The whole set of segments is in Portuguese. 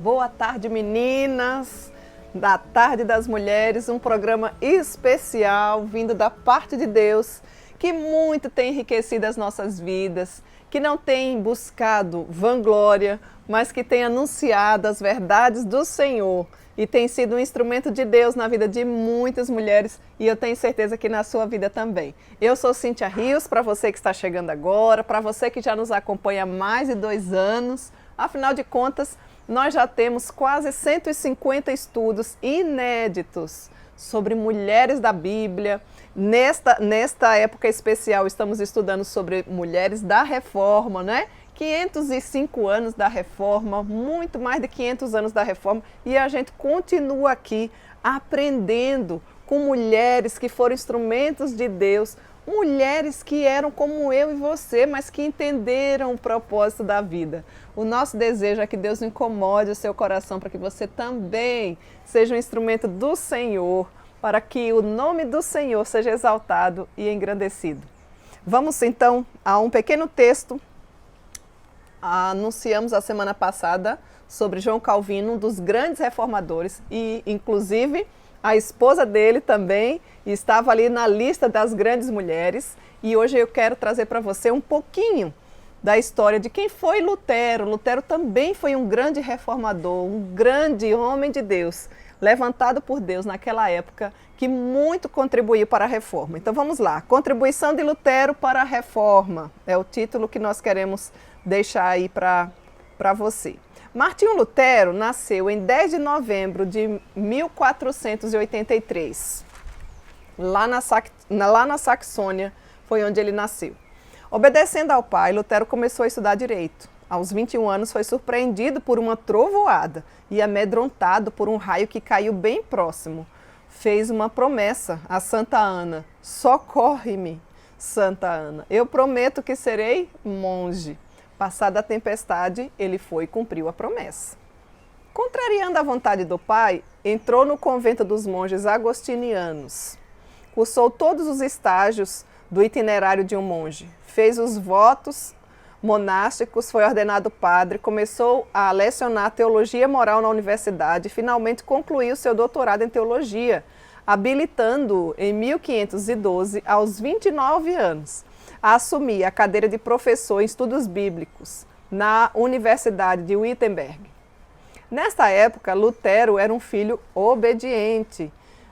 Boa tarde, meninas, da Tarde das Mulheres, um programa especial vindo da parte de Deus, que muito tem enriquecido as nossas vidas, que não tem buscado vanglória, mas que tem anunciado as verdades do Senhor e tem sido um instrumento de Deus na vida de muitas mulheres e eu tenho certeza que na sua vida também. Eu sou Cíntia Rios, para você que está chegando agora, para você que já nos acompanha há mais de 2 anos, afinal de contas, nós já temos quase 150 estudos inéditos sobre mulheres da Bíblia. Nesta época especial, estamos estudando sobre mulheres da Reforma, né? 505 anos da Reforma, muito mais de 500 anos da Reforma, e a gente continua aqui aprendendo com mulheres que foram instrumentos de Deus, mulheres que eram como eu e você, mas que entenderam o propósito da vida. O nosso desejo é que Deus incomode o seu coração para que você também seja um instrumento do Senhor, para que o nome do Senhor seja exaltado e engrandecido. Vamos então a um pequeno texto. Anunciamos a semana passada sobre João Calvino, um dos grandes reformadores, e inclusive a esposa dele também estava ali na lista das grandes mulheres. E hoje eu quero trazer para você um pouquinho da história de quem foi Lutero. Lutero também foi um grande reformador, um grande homem de Deus, levantado por Deus naquela época, que muito contribuiu para a reforma. Então vamos lá, Contribuição de Lutero para a Reforma, é o título que nós queremos deixar aí para você. Martinho Lutero nasceu em 10 de novembro de 1483, lá na Saxônia, foi onde ele nasceu. Obedecendo ao pai, Lutero começou a estudar direito. Aos 21 anos foi surpreendido por uma trovoada e amedrontado por um raio que caiu bem próximo. Fez uma promessa a Santa Ana: socorre-me, Santa Ana, eu prometo que serei monge. Passada a tempestade, ele foi e cumpriu a promessa. Contrariando a vontade do pai, entrou no convento dos monges agostinianos. Cursou todos os estágios do itinerário de um monge. Fez os votos monásticos, foi ordenado padre, começou a lecionar teologia moral na universidade e finalmente concluiu seu doutorado em teologia, habilitando-o em 1512, aos 29 anos, a assumir a cadeira de professor em estudos bíblicos na Universidade de Wittenberg. Nesta época, Lutero era um filho obediente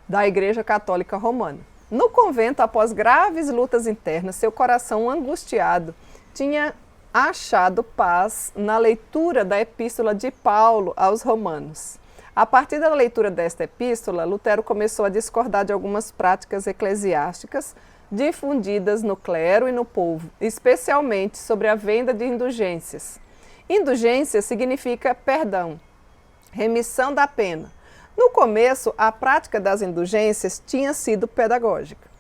da Igreja Católica Romana. No convento, após graves lutas internas, seu coração angustiado tinha achado paz na leitura da epístola de Paulo aos Romanos. A partir da leitura desta epístola, Lutero começou a discordar de algumas práticas eclesiásticas difundidas no clero e no povo, especialmente sobre a venda de indulgências. Indulgência significa perdão, remissão da pena. No começo, a prática das indulgências tinha sido pedagógica.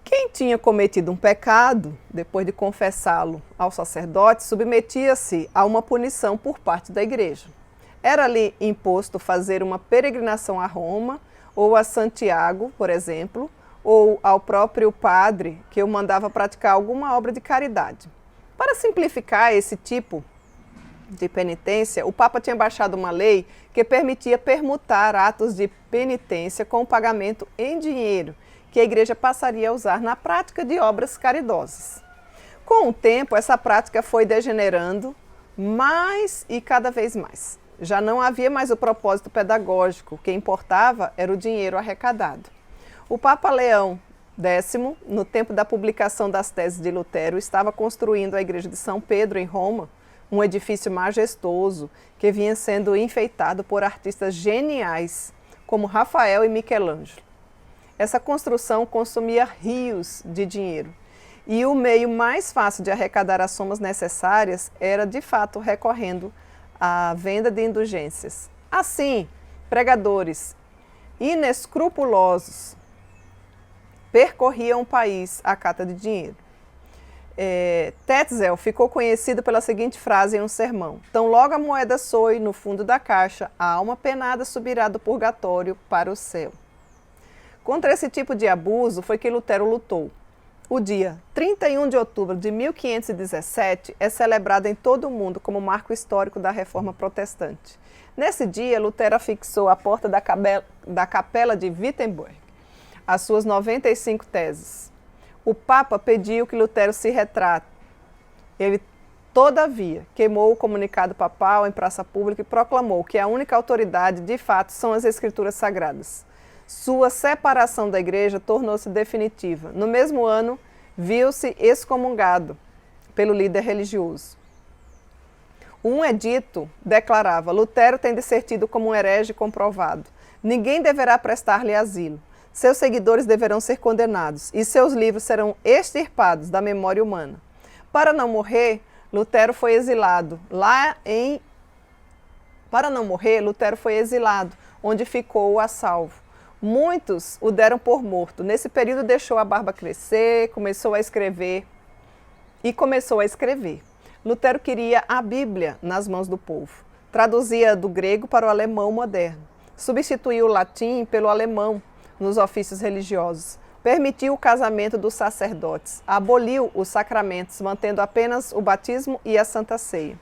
Quem tinha cometido um pecado, depois de confessá-lo ao sacerdote, submetia-se a uma punição por parte da igreja. Era-lhe imposto fazer uma peregrinação a Roma ou a Santiago, por exemplo, ou ao próprio padre que o mandava praticar alguma obra de caridade. Para simplificar esse tipo de penitência, o Papa tinha baixado uma lei que permitia permutar atos de penitência com o pagamento em dinheiro, que a igreja passaria a usar na prática de obras caridosas. Com o tempo, essa prática foi degenerando mais e cada vez mais. Já não havia mais o propósito pedagógico, o que importava era o dinheiro arrecadado. O Papa Leão X, no tempo da publicação das teses de Lutero, estava construindo a igreja de São Pedro, em Roma, um edifício majestoso que vinha sendo enfeitado por artistas geniais, como Rafael e Michelangelo. Essa construção consumia rios de dinheiro, e o meio mais fácil de arrecadar as somas necessárias era, de fato, recorrendo à venda de indulgências. Assim, pregadores inescrupulosos percorriam o país à cata de dinheiro. Tetzel ficou conhecido pela seguinte frase em um sermão: tão logo a moeda soe no fundo da caixa, a alma penada subirá do purgatório para o céu. Contra esse tipo de abuso foi que Lutero lutou. O dia 31 de outubro de 1517 é celebrado em todo o mundo como marco histórico da Reforma Protestante. Nesse dia, Lutero afixou à porta da Capela de Wittenberg as suas 95 teses. O Papa pediu que Lutero se retrate. Ele, todavia, queimou o comunicado papal em praça pública e proclamou que a única autoridade, de fato, são as Escrituras Sagradas. Sua separação da igreja tornou-se definitiva. No mesmo ano, viu-se excomungado pelo líder religioso. Um edito declarava: Lutero tem de ser tido como um herege comprovado. Ninguém deverá prestar-lhe asilo. Seus seguidores deverão ser condenados e seus livros serão extirpados da memória humana. Para não morrer, Lutero foi exilado. Lutero foi exilado, onde ficou a salvo. Muitos o deram por morto. Nesse período deixou a barba crescer, começou a escrever. Lutero queria a Bíblia nas mãos do povo. Traduzia do grego para o alemão moderno. Substituiu o latim pelo alemão nos ofícios religiosos. Permitiu o casamento dos sacerdotes. Aboliu os sacramentos, mantendo apenas o batismo e a Santa Ceia.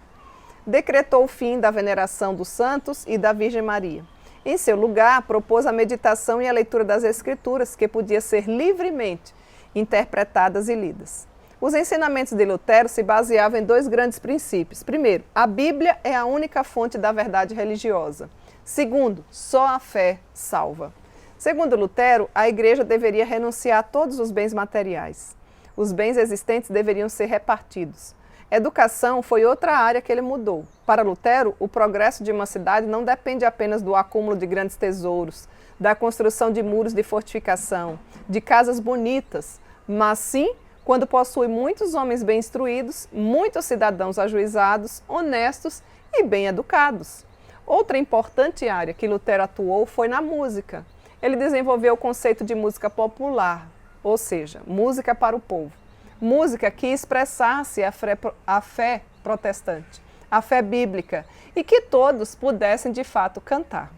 Decretou o fim da veneração dos santos e da Virgem Maria. Em seu lugar, propôs a meditação e a leitura das Escrituras, que podia ser livremente interpretadas e lidas. Os ensinamentos de Lutero se baseavam em dois grandes princípios. Primeiro, a Bíblia é a única fonte da verdade religiosa. Segundo, só a fé salva. Segundo Lutero, a igreja deveria renunciar a todos os bens materiais. Os bens existentes deveriam ser repartidos. Educação foi outra área que ele mudou. Para Lutero, o progresso de uma cidade não depende apenas do acúmulo de grandes tesouros, da construção de muros de fortificação, de casas bonitas, mas sim quando possui muitos homens bem instruídos, muitos cidadãos ajuizados, honestos e bem educados. Outra importante área que Lutero atuou foi na música. Ele desenvolveu o conceito de música popular, ou seja, música para o povo. Música que expressasse a fé protestante, a fé bíblica, e que todos pudessem de fato cantar.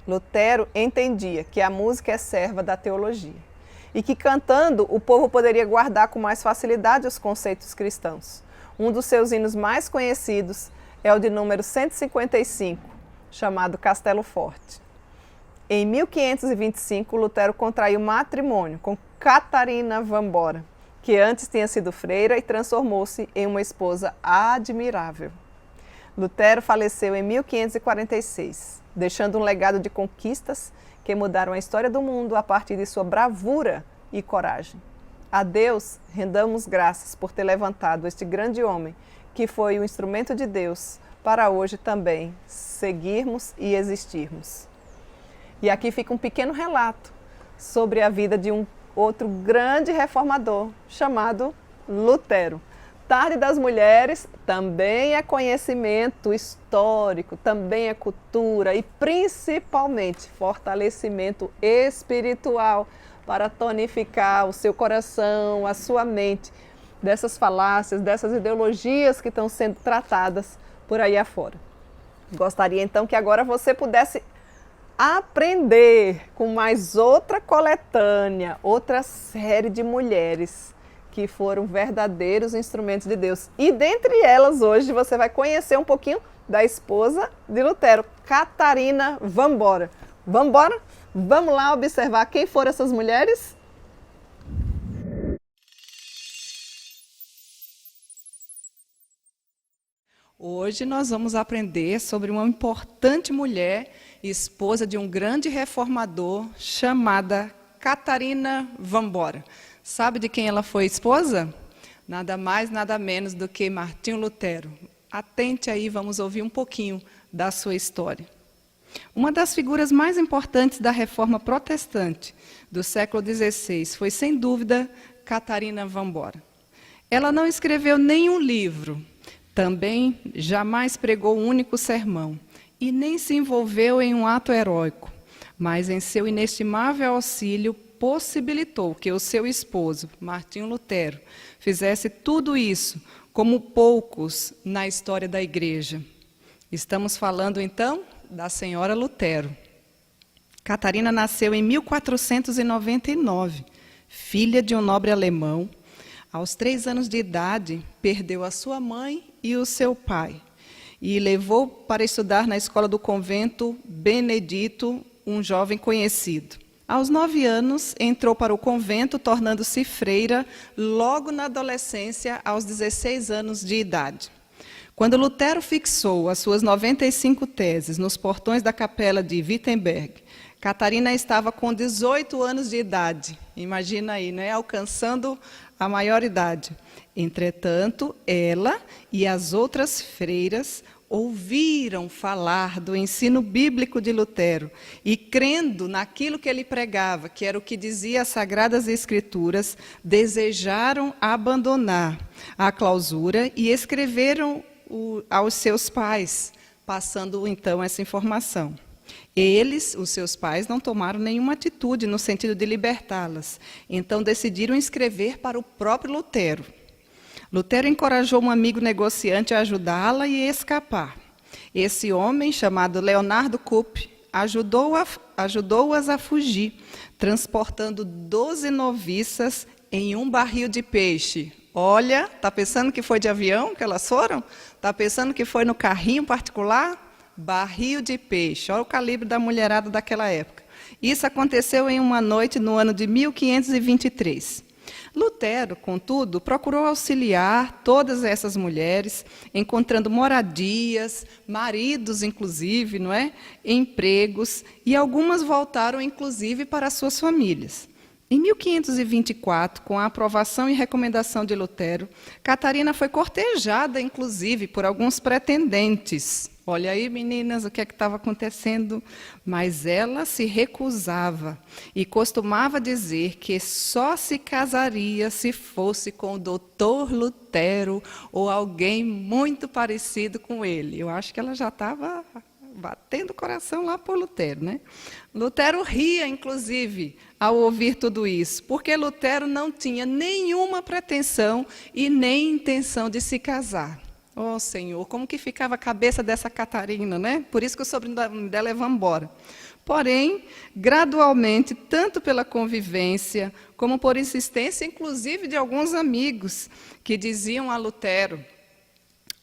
Lutero entendia que a música é serva da teologia e que cantando o povo poderia guardar com mais facilidade os conceitos cristãos. Um dos seus hinos mais conhecidos é o de número 155, chamado Castelo Forte. Em 1525, Lutero contraiu matrimônio com Catarina van Bora, que antes tinha sido freira e transformou-se em uma esposa admirável. Lutero faleceu em 1546, deixando um legado de conquistas que mudaram a história do mundo a partir de sua bravura e coragem. A Deus rendamos graças por ter levantado este grande homem, que foi o instrumento de Deus para hoje também seguirmos e existirmos. E aqui fica um pequeno relato sobre a vida de um outro grande reformador, chamado Lutero. Tarde das Mulheres também é conhecimento histórico, também é cultura e principalmente fortalecimento espiritual para tonificar o seu coração, a sua mente, dessas falácias, dessas ideologias que estão sendo tratadas por aí afora. Gostaria então que agora você pudesse aprender com mais outra coletânea, outra série de mulheres que foram verdadeiros instrumentos de Deus. E dentre elas, hoje, você vai conhecer um pouquinho da esposa de Lutero, Catarina van Bora. Vamos embora? Vamos lá observar quem foram essas mulheres? Hoje nós vamos aprender sobre uma importante mulher, esposa de um grande reformador, chamada Catarina van Bora. Sabe de quem ela foi esposa? Nada mais, nada menos do que Martinho Lutero. Atente aí, vamos ouvir um pouquinho da sua história. Uma das figuras mais importantes da Reforma Protestante do século XVI foi, sem dúvida, Catarina van Bora. Ela não escreveu nenhum livro, também jamais pregou um único sermão e nem se envolveu em um ato heróico, mas em seu inestimável auxílio possibilitou que o seu esposo, Martinho Lutero, fizesse tudo isso como poucos na história da igreja. Estamos falando, então, da senhora Lutero. Catarina nasceu em 1499, filha de um nobre alemão, aos 3 anos de idade, perdeu a sua mãe e o seu pai, e levou para estudar na escola do convento Benedito, um jovem conhecido. Aos 9 anos, entrou para o convento, tornando-se freira logo na adolescência, aos 16 anos de idade. Quando Lutero fixou as suas 95 teses nos portões da capela de Wittenberg, Catarina estava com 18 anos de idade. Imagina aí, né? Alcançando a maioridade. Entretanto, ela e as outras freiras ouviram falar do ensino bíblico de Lutero e, crendo naquilo que ele pregava, que era o que dizia as Sagradas Escrituras, desejaram abandonar a clausura e escreveram aos seus pais, passando então essa informação. Eles, os seus pais, não tomaram nenhuma atitude no sentido de libertá-las, então decidiram escrever para o próprio Lutero. Lutero encorajou um amigo negociante a ajudá-la e escapar. Esse homem, chamado Leonardo Kupp, ajudou-as a fugir, transportando 12 noviças em um barril de peixe. Olha, está pensando que foi de avião que elas foram? Está pensando que foi no carrinho particular? Barril de peixe. Olha o calibre da mulherada daquela época. Isso aconteceu em uma noite no ano de 1523. Lutero, contudo, procurou auxiliar todas essas mulheres, encontrando moradias, maridos, inclusive, não é? Empregos, e algumas voltaram, inclusive, para suas famílias. Em 1524, com a aprovação e recomendação de Lutero, Catarina foi cortejada, inclusive, por alguns pretendentes. Olha aí, meninas, o que é que estava acontecendo? Mas ela se recusava e costumava dizer que só se casaria se fosse com o doutor Lutero ou alguém muito parecido com ele. Eu acho que ela já estava batendo o coração lá por Lutero, né? Lutero ria, inclusive, ao ouvir tudo isso, porque Lutero não tinha nenhuma pretensão e nem intenção de se casar. Oh, Senhor, como que ficava a cabeça dessa Catarina, né? Por isso que o sobrenome dela é Vambora. Porém, gradualmente, tanto pela convivência, como por insistência, inclusive, de alguns amigos que diziam a Lutero,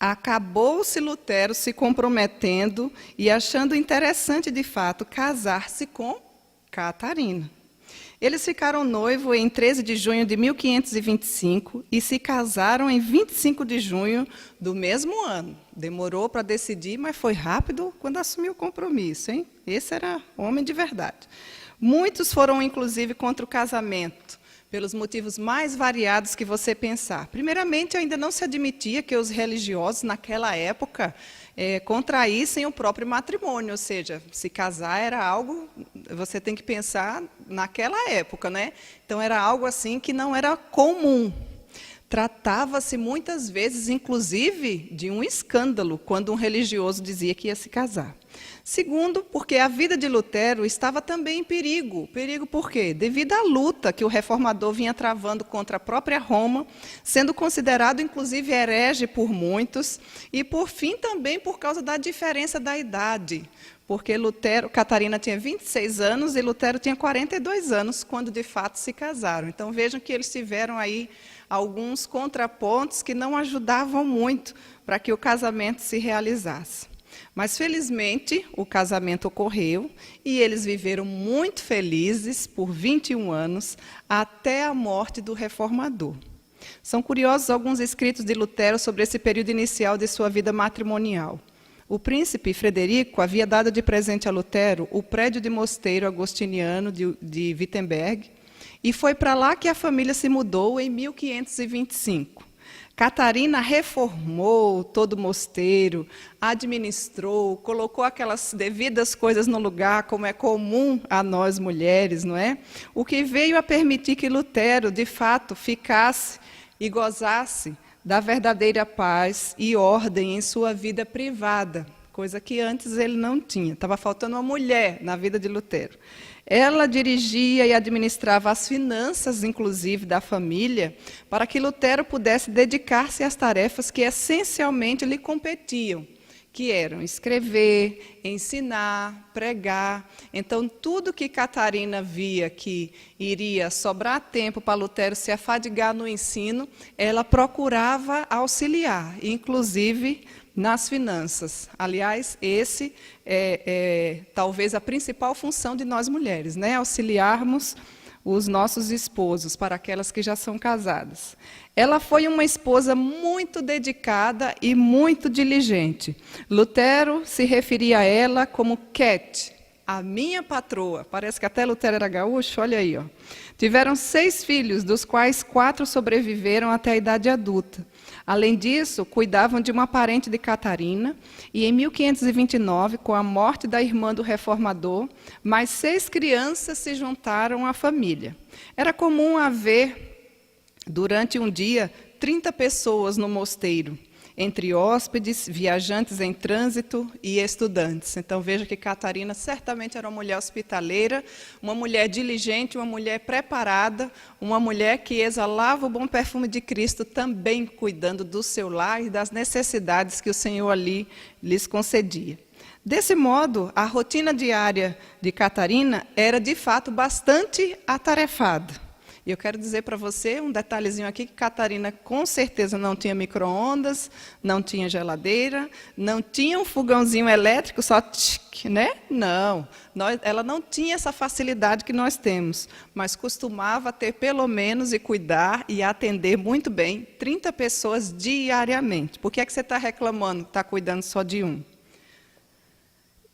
acabou-se Lutero se comprometendo e achando interessante, de fato, casar-se com Catarina. Eles ficaram noivos em 13 de junho de 1525 e se casaram em 25 de junho do mesmo ano. Demorou para decidir, mas foi rápido quando assumiu o compromisso, hein? Esse era homem de verdade. Muitos foram, inclusive, contra o casamento, pelos motivos mais variados que você pensar. Primeiramente, ainda não se admitia que os religiosos, naquela época, contraíssem o próprio matrimônio, ou seja, se casar era algo, você tem que pensar naquela época, né? Então, era algo assim que não era comum. Tratava-se muitas vezes, inclusive, de um escândalo, quando um religioso dizia que ia se casar. Segundo, porque a vida de Lutero estava também em perigo. Perigo por quê? Devido à luta que o reformador vinha travando contra a própria Roma, sendo considerado, inclusive, herege por muitos, e, por fim, também por causa da diferença da idade. Porque Catarina tinha 26 anos e Lutero tinha 42 anos, quando, de fato, se casaram. Então, vejam que eles tiveram aí alguns contrapontos que não ajudavam muito para que o casamento se realizasse. Mas, felizmente, o casamento ocorreu e eles viveram muito felizes por 21 anos, até a morte do reformador. São curiosos alguns escritos de Lutero sobre esse período inicial de sua vida matrimonial. O príncipe Frederico havia dado de presente a Lutero o prédio de mosteiro agostiniano de Wittenberg, e foi para lá que a família se mudou em 1525. Catarina reformou todo o mosteiro, administrou, colocou aquelas devidas coisas no lugar, como é comum a nós mulheres, não é? O que veio a permitir que Lutero, de fato, ficasse e gozasse da verdadeira paz e ordem em sua vida privada, coisa que antes ele não tinha. Estava faltando uma mulher na vida de Lutero. Ela dirigia e administrava as finanças, inclusive, da família, para que Lutero pudesse dedicar-se às tarefas que essencialmente lhe competiam, que eram escrever, ensinar, pregar. Então, tudo que Catarina via que iria sobrar tempo para Lutero se afadigar no ensino, ela procurava auxiliar, inclusive nas finanças. Aliás, esse é talvez a principal função de nós mulheres, né? Auxiliarmos os nossos esposos, para aquelas que já são casadas. Ela foi uma esposa muito dedicada e muito diligente. Lutero se referia a ela como Cat, a minha patroa. Parece que até Lutero era gaúcho, olha aí. Ó. Tiveram 6 filhos, dos quais 4 sobreviveram até a idade adulta. Além disso, cuidavam de uma parente de Catarina, e em 1529, com a morte da irmã do reformador, mais 6 crianças se juntaram à família. Era comum haver, durante um dia, 30 pessoas no mosteiro, entre hóspedes, viajantes em trânsito e estudantes. Então, veja que Catarina certamente era uma mulher hospitaleira, uma mulher diligente, uma mulher preparada, uma mulher que exalava o bom perfume de Cristo, também cuidando do seu lar e das necessidades que o Senhor ali lhes concedia. Desse modo, a rotina diária de Catarina era, de fato, bastante atarefada. E eu quero dizer para você um detalhezinho aqui, que Catarina com certeza não tinha micro-ondas, não tinha geladeira, não tinha um fogãozinho elétrico, só tchic, né? Não, ela não tinha essa facilidade que nós temos, mas costumava ter pelo menos e cuidar e atender muito bem 30 pessoas diariamente. Por que é que você está reclamando que está cuidando só de um?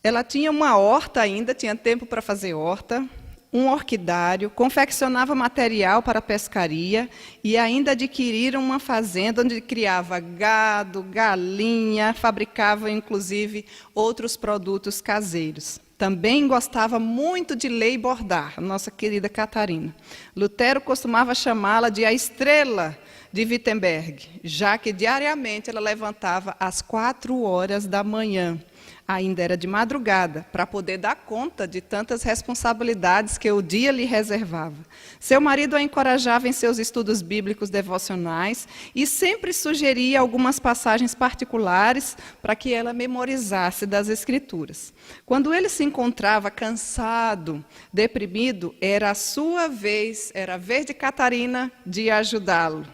Ela tinha uma horta ainda, tinha tempo para fazer horta, um orquidário, confeccionava material para a pescaria e ainda adquiriram uma fazenda onde criava gado, galinha, fabricava, inclusive, outros produtos caseiros. Também gostava muito de ler e bordar, nossa querida Catarina. Lutero costumava chamá-la de a estrela de Wittenberg, já que diariamente ela levantava às 4 horas da manhã. Ainda era de madrugada, para poder dar conta de tantas responsabilidades que o dia lhe reservava. Seu marido a encorajava em seus estudos bíblicos devocionais e sempre sugeria algumas passagens particulares para que ela memorizasse das Escrituras. Quando ele se encontrava cansado, deprimido, era a vez de Catarina de ajudá-lo.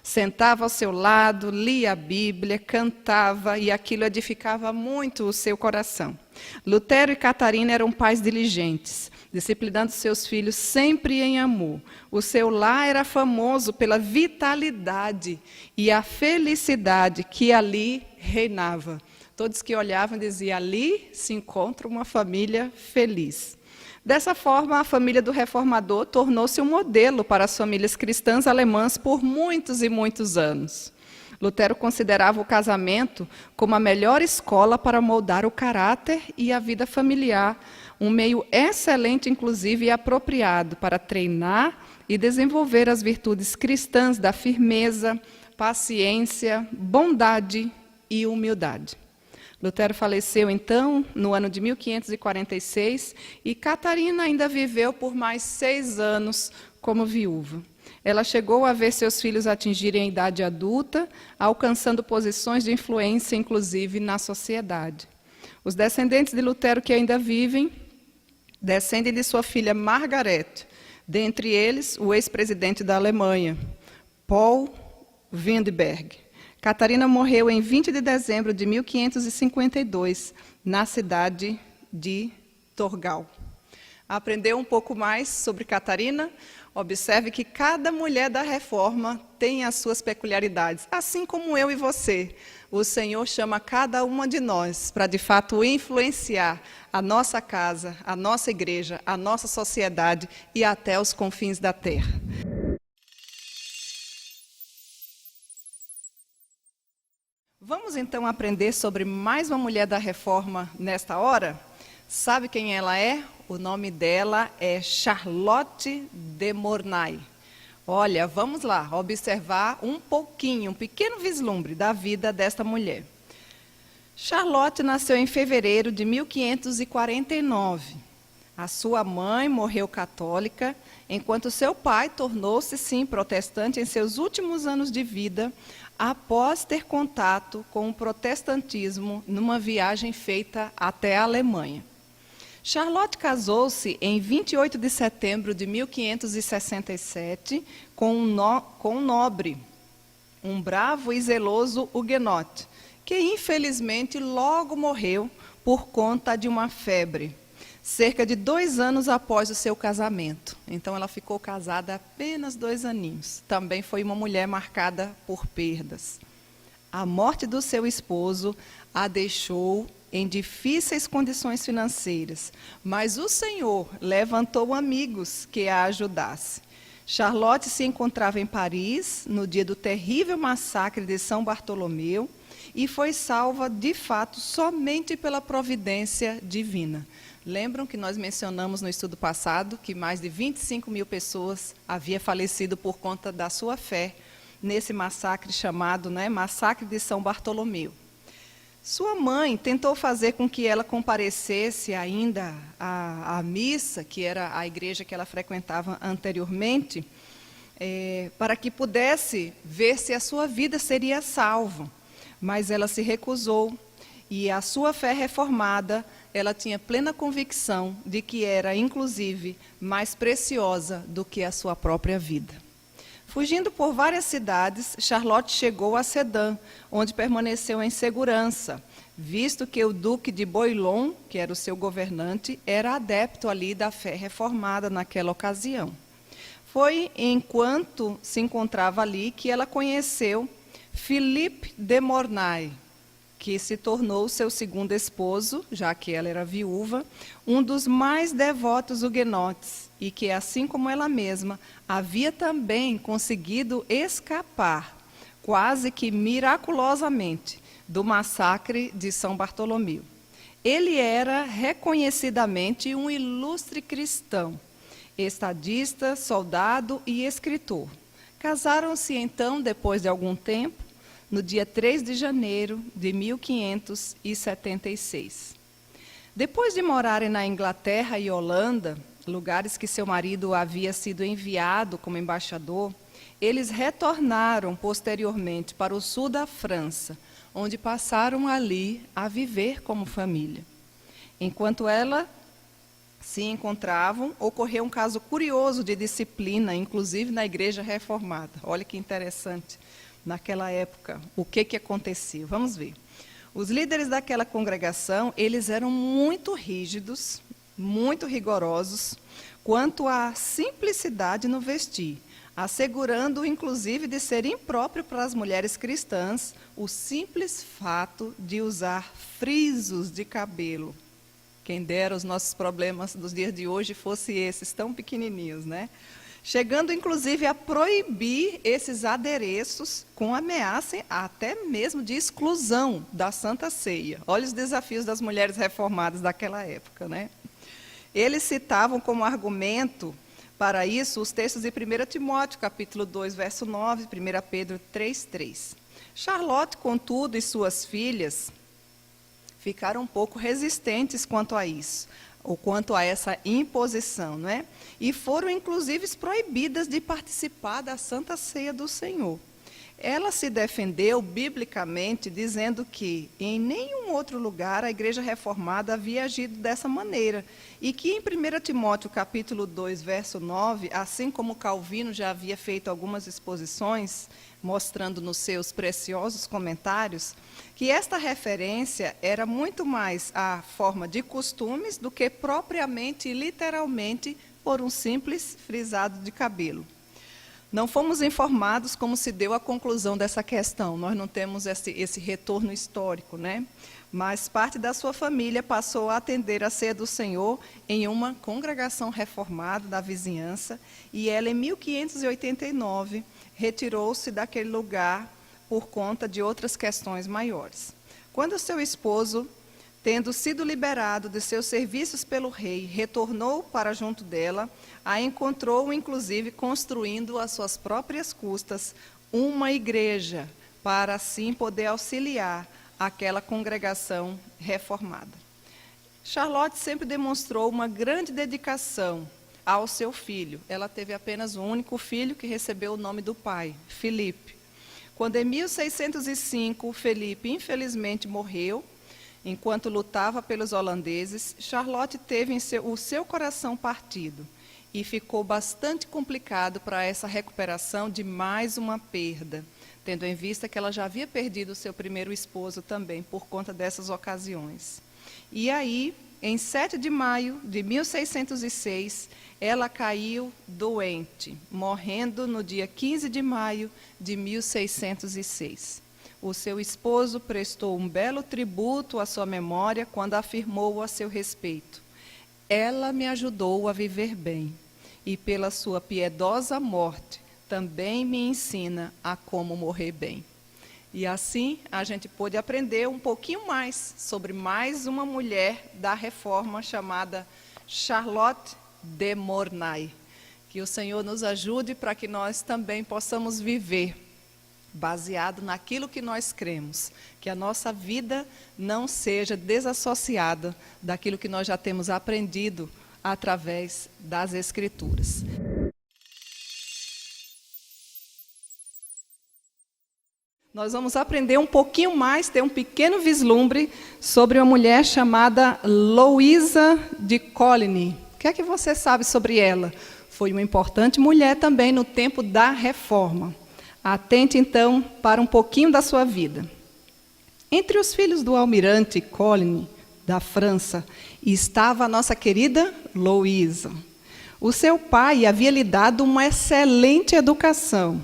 Sentava ao seu lado, lia a Bíblia, cantava, e aquilo edificava muito o seu coração. Lutero e Catarina eram pais diligentes, disciplinando seus filhos sempre em amor. O seu lar era famoso pela vitalidade e a felicidade que ali reinava. Todos que olhavam diziam, ali se encontra uma família feliz. Dessa forma, a família do reformador tornou-se um modelo para as famílias cristãs alemãs por muitos e muitos anos. Lutero considerava o casamento como a melhor escola para moldar o caráter e a vida familiar, um meio excelente, inclusive, e apropriado para treinar e desenvolver as virtudes cristãs da firmeza, paciência, bondade e humildade. Lutero faleceu, então, no ano de 1546, e Catarina ainda viveu por mais 6 anos como viúva. Ela chegou a ver seus filhos atingirem a idade adulta, alcançando posições de influência, inclusive, na sociedade. Os descendentes de Lutero que ainda vivem, descendem de sua filha Margaret, dentre eles o ex-presidente da Alemanha, Paul Windberg. Catarina morreu em 20 de dezembro de 1552, na cidade de Torgau. Aprendeu um pouco mais sobre Catarina? Observe que cada mulher da Reforma tem as suas peculiaridades, assim como eu e você. O Senhor chama cada uma de nós para, de fato, influenciar a nossa casa, a nossa igreja, a nossa sociedade e até os confins da terra. Vamos, então, aprender sobre mais uma mulher da Reforma nesta hora? Sabe quem ela é? O nome dela é Charlotte de Mornay. Olha, vamos lá, observar um pequeno vislumbre da vida desta mulher. Charlotte nasceu em fevereiro de 1549. A sua mãe morreu católica, enquanto seu pai tornou-se, sim, protestante em seus últimos anos de vida, após ter contato com o protestantismo numa viagem feita até a Alemanha. Charlotte casou-se em 28 de setembro de 1567 com um nobre, um bravo e zeloso huguenote, que infelizmente logo morreu por conta de uma febre, cerca de 2 anos após o seu casamento. Então ela ficou casada apenas 2 aninhos. Também foi uma mulher marcada por perdas. A morte do seu esposo a deixou em difíceis condições financeiras, mas o Senhor levantou amigos que a ajudassem. Charlotte se encontrava em Paris no dia do terrível massacre de São Bartolomeu e foi salva, de fato, somente pela providência divina. Lembram que nós mencionamos no estudo passado que mais de 25 mil pessoas haviam falecido por conta da sua fé nesse massacre chamado, Massacre de São Bartolomeu. Sua mãe tentou fazer com que ela comparecesse ainda à missa, que era a igreja que ela frequentava anteriormente, para que pudesse ver se a sua vida seria salva. Mas ela se recusou, e a sua fé reformada, ela tinha plena convicção de que era, inclusive, mais preciosa do que a sua própria vida. Fugindo por várias cidades, Charlotte chegou a Sedan, onde permaneceu em segurança, visto que o duque de Bouillon, que era o seu governante, era adepto ali da fé reformada naquela ocasião. Foi enquanto se encontrava ali que ela conheceu Philippe de Mornay, que se tornou seu segundo esposo, já que ela era viúva, um dos mais devotos huguenotes, e que, assim como ela mesma, havia também conseguido escapar, quase que miraculosamente, do massacre de São Bartolomeu. Ele era reconhecidamente um ilustre cristão, estadista, soldado e escritor. Casaram-se então, depois de algum tempo, no dia 3 de janeiro de 1576. Depois de morarem na Inglaterra e Holanda, lugares que seu marido havia sido enviado como embaixador, eles retornaram posteriormente para o sul da França, onde passaram ali a viver como família. Enquanto ela se encontravam, ocorreu um caso curioso de disciplina, inclusive na Igreja Reformada. Olha que interessante. Naquela época, o que aconteceu? Vamos ver. Os líderes daquela congregação, eles eram muito rígidos, muito rigorosos, quanto à simplicidade no vestir, assegurando, inclusive, de ser impróprio para as mulheres cristãs o simples fato de usar frisos de cabelo. Quem dera os nossos problemas dos dias de hoje fossem esses, tão pequenininhos, Chegando, inclusive, a proibir esses adereços com ameaça até mesmo de exclusão da Santa Ceia. Olha os desafios das mulheres reformadas daquela época, Eles citavam como argumento para isso os textos de 1 Timóteo, capítulo 2, verso 9, 1 Pedro 3, 3. Charlotte, contudo, e suas filhas ficaram um pouco resistentes quanto a isso, ou quanto a essa imposição, E foram, inclusive, proibidas de participar da Santa Ceia do Senhor. Ela se defendeu biblicamente, dizendo que em nenhum outro lugar a Igreja Reformada havia agido dessa maneira, e que em 1 Timóteo, capítulo 2, verso 9, assim como Calvino já havia feito algumas exposições, mostrando nos seus preciosos comentários, que esta referência era muito mais a forma de costumes do que propriamente e literalmente por um simples frisado de cabelo. Não fomos informados como se deu a conclusão dessa questão, nós não temos esse retorno histórico, Mas parte da sua família passou a atender a ceia do Senhor em uma congregação reformada da vizinhança, e ela, em 1589, retirou-se daquele lugar por conta de outras questões maiores. Quando seu esposo, tendo sido liberado de seus serviços pelo rei, retornou para junto dela, a encontrou, inclusive, construindo às suas próprias custas uma igreja, para assim poder auxiliar aquela congregação reformada. Charlotte sempre demonstrou uma grande dedicação ao seu filho. Ela teve apenas um único filho que recebeu o nome do pai, Philippe. Quando em 1605 Felipe infelizmente morreu, enquanto lutava pelos holandeses, Charlotte teve o seu coração partido e ficou bastante complicado para essa recuperação de mais uma perda, tendo em vista que ela já havia perdido o seu primeiro esposo também por conta dessas ocasiões. E aí, em 7 de maio de 1606, ela caiu doente, morrendo no dia 15 de maio de 1606. O seu esposo prestou um belo tributo à sua memória quando afirmou a seu respeito: ela me ajudou a viver bem, e pela sua piedosa morte também me ensina a como morrer bem. E assim a gente pôde aprender um pouquinho mais sobre mais uma mulher da Reforma chamada Charlotte de Mornay. Que o Senhor nos ajude para que nós também possamos viver baseado naquilo que nós cremos, que a nossa vida não seja desassociada daquilo que nós já temos aprendido através das Escrituras. Nós vamos aprender um pouquinho mais, ter um pequeno vislumbre sobre uma mulher chamada Louisa de Coligny. O que é que você sabe sobre ela? Foi uma importante mulher também no tempo da Reforma. Atente, então, para um pouquinho da sua vida. Entre os filhos do almirante Coligny, da França, estava a nossa querida Louisa. O seu pai havia lhe dado uma excelente educação.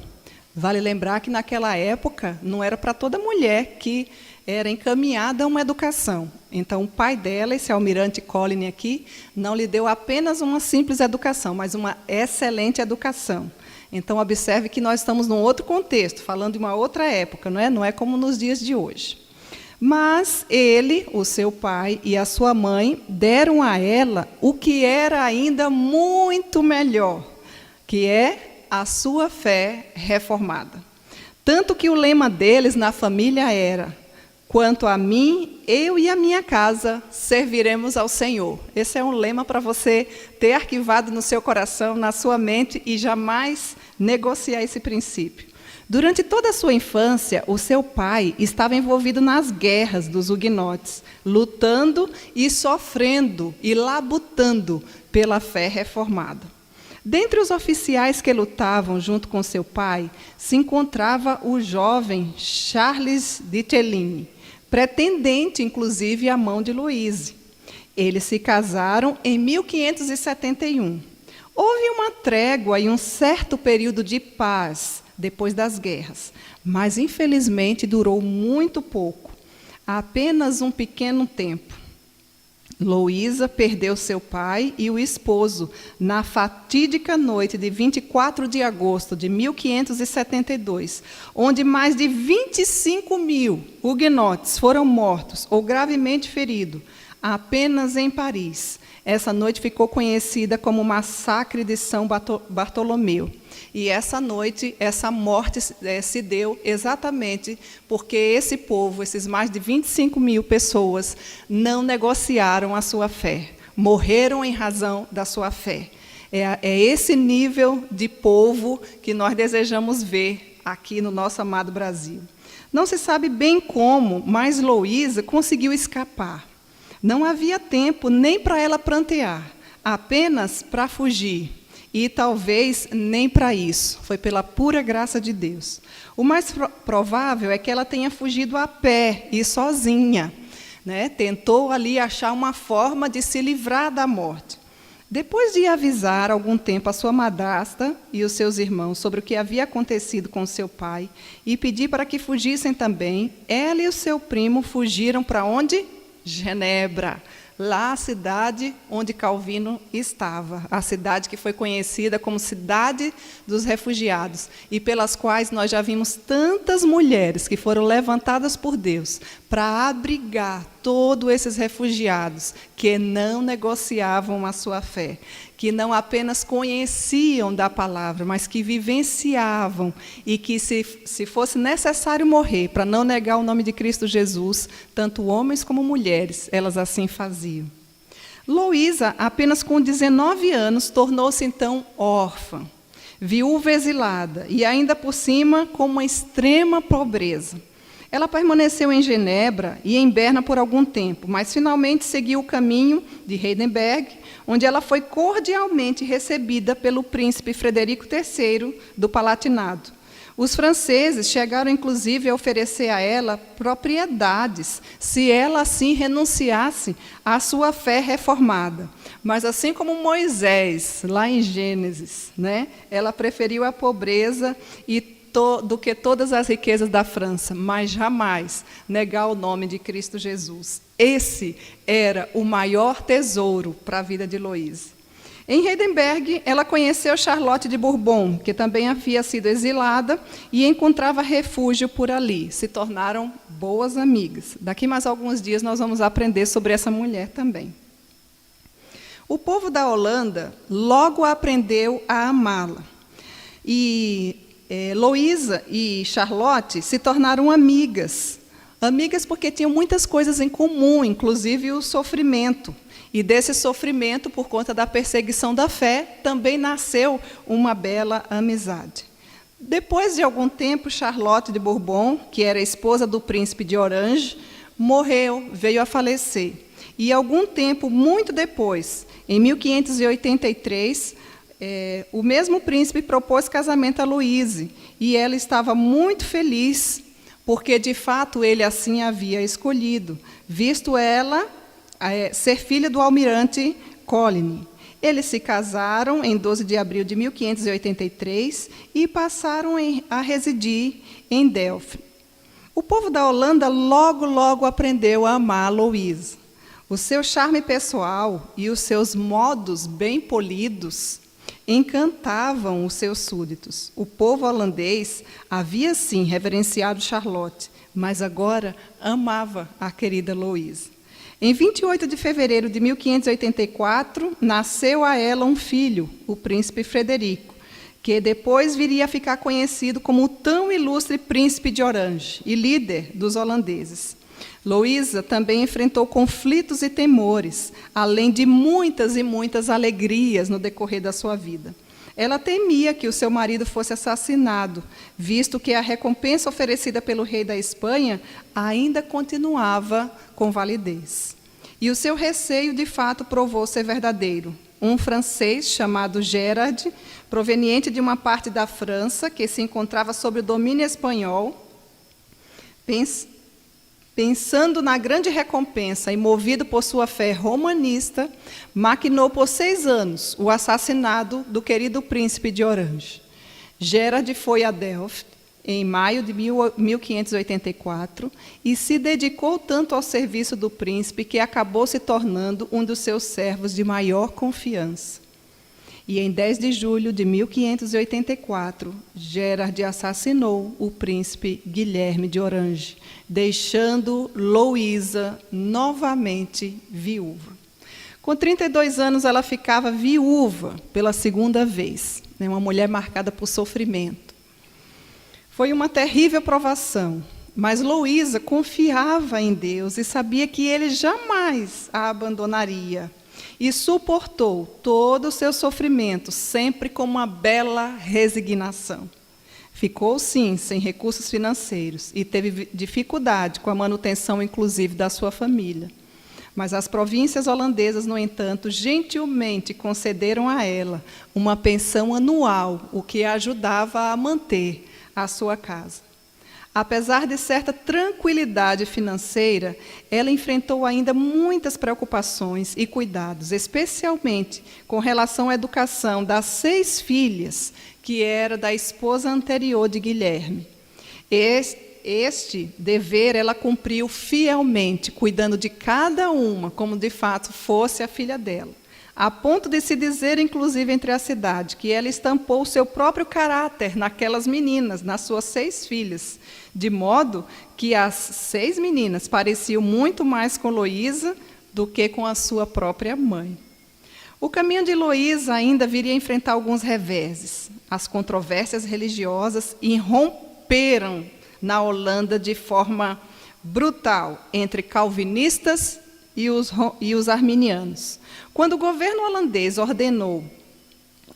Vale lembrar que naquela época não era para toda mulher que era encaminhada a uma educação. Então o pai dela, esse almirante Coligny aqui, não lhe deu apenas uma simples educação, mas uma excelente educação. Então observe que nós estamos num outro contexto, falando de uma outra época, não é? Não é como nos dias de hoje. Mas ele, o seu pai e a sua mãe deram a ela o que era ainda muito melhor, que é a sua fé reformada. Tanto que o lema deles na família era: quanto a mim, eu e a minha casa serviremos ao Senhor. Esse é um lema para você ter arquivado no seu coração, na sua mente, e jamais negociar esse princípio. Durante toda a sua infância, o seu pai estava envolvido nas guerras dos huguenotes, lutando e sofrendo e labutando pela fé reformada. Dentre os oficiais que lutavam junto com seu pai, se encontrava o jovem Charles de Teligny, pretendente, inclusive, à mão de Louise. Eles se casaram em 1571. Houve uma trégua e um certo período de paz depois das guerras, mas, infelizmente, durou muito pouco, apenas um pequeno tempo. Louisa perdeu seu pai e o esposo na fatídica noite de 24 de agosto de 1572, onde mais de 25.000 huguenotes foram mortos ou gravemente feridos, apenas em Paris. Essa noite ficou conhecida como o Massacre de São Bartolomeu. E essa noite, essa morte se deu exatamente porque esse povo, esses mais de 25.000 pessoas, não negociaram a sua fé. Morreram em razão da sua fé. É esse nível de povo que nós desejamos ver aqui no nosso amado Brasil. Não se sabe bem como, mas Louisa conseguiu escapar. Não havia tempo nem para ela prantear, apenas para fugir. E talvez nem para isso, foi pela pura graça de Deus. O mais provável é que ela tenha fugido a pé e sozinha, né? Tentou ali achar uma forma de se livrar da morte. Depois de avisar algum tempo a sua madrasta e os seus irmãos sobre o que havia acontecido com seu pai e pedir para que fugissem também, ela e o seu primo fugiram para onde? Genebra, lá a cidade onde Calvino estava, a cidade que foi conhecida como Cidade dos Refugiados, e pelas quais nós já vimos tantas mulheres que foram levantadas por Deus para abrigar todos esses refugiados que não negociavam a sua fé, que não apenas conheciam da palavra, mas que vivenciavam, e que se fosse necessário morrer para não negar o nome de Cristo Jesus, tanto homens como mulheres, elas assim faziam. Louisa, apenas com 19 anos, tornou-se então órfã. viúva exilada e ainda por cima com uma extrema pobreza. Ela permaneceu em Genebra e em Berna por algum tempo, mas finalmente seguiu o caminho de Heidelberg, onde ela foi cordialmente recebida pelo príncipe Frederico III do Palatinado. Os franceses chegaram, inclusive, a oferecer a ela propriedades, se ela assim renunciasse à sua fé reformada. Mas, assim como Moisés, lá em Gênesis, né, ela preferiu a pobreza do que todas as riquezas da França, mas jamais negar o nome de Cristo Jesus. Esse era o maior tesouro para a vida de Heloísa. Em Heidelberg, ela conheceu Charlotte de Bourbon, que também havia sido exilada e encontrava refúgio por ali. Se tornaram boas amigas. Daqui mais alguns dias nós vamos aprender sobre essa mulher também. O povo da Holanda logo aprendeu a amá-la. E Heloísa e Charlotte se tornaram amigas. Amigas porque tinham muitas coisas em comum, inclusive o sofrimento. E desse sofrimento, por conta da perseguição da fé, também nasceu uma bela amizade. Depois de algum tempo, Charlotte de Bourbon, que era esposa do príncipe de Orange, morreu, veio a falecer. E algum tempo, muito depois, em 1583, o mesmo príncipe propôs casamento a Louise, e ela estava muito feliz, porque, de fato, ele assim havia escolhido, visto ela ser filha do almirante Coligny. Eles se casaram em 12 de abril de 1583 e passaram a residir em Delft. O povo da Holanda logo aprendeu a amar Louise. O seu charme pessoal e os seus modos bem polidos encantavam os seus súditos. O povo holandês havia, sim, reverenciado Charlotte, mas agora amava a querida Louise. Em 28 de fevereiro de 1584, nasceu a ela um filho, o príncipe Frederico, que depois viria a ficar conhecido como o tão ilustre príncipe de Orange e líder dos holandeses. Louisa também enfrentou conflitos e temores, além de muitas e muitas alegrias no decorrer da sua vida. Ela temia que o seu marido fosse assassinado, visto que a recompensa oferecida pelo rei da Espanha ainda continuava com validez. E o seu receio, de fato, provou ser verdadeiro. Um francês chamado Gerard, proveniente de uma parte da França que se encontrava sob o domínio espanhol, pensando na grande recompensa e movido por sua fé romanista, maquinou por 6 anos o assassinato do querido príncipe de Orange. Gerard foi a Delft em maio de 1584 e se dedicou tanto ao serviço do príncipe que acabou se tornando um dos seus servos de maior confiança. E em 10 de julho de 1584, Gerard assassinou o príncipe Guilherme de Orange, deixando Louisa novamente viúva. Com 32 anos, ela ficava viúva pela segunda vez, uma mulher marcada por sofrimento. Foi uma terrível provação, mas Louisa confiava em Deus e sabia que ele jamais a abandonaria. E suportou todo o seu sofrimento, sempre com uma bela resignação. Ficou, sim, sem recursos financeiros e teve dificuldade com a manutenção, inclusive, da sua família. Mas as províncias holandesas, no entanto, gentilmente concederam a ela uma pensão anual, o que a ajudava a manter a sua casa. Apesar de certa tranquilidade financeira, ela enfrentou ainda muitas preocupações e cuidados, especialmente com relação à educação das 6 filhas, que era da esposa anterior de Guilherme. Este dever ela cumpriu fielmente, cuidando de cada uma, como de fato fosse a filha dela. A ponto de se dizer, inclusive, entre a cidade, que ela estampou o seu próprio caráter naquelas meninas, nas suas 6 filhas, de modo que as 6 meninas pareciam muito mais com Louisa do que com a sua própria mãe. O caminho de Louisa ainda viria a enfrentar alguns reveses. As controvérsias religiosas irromperam na Holanda de forma brutal entre calvinistas e os arminianos. Quando o governo holandês ordenou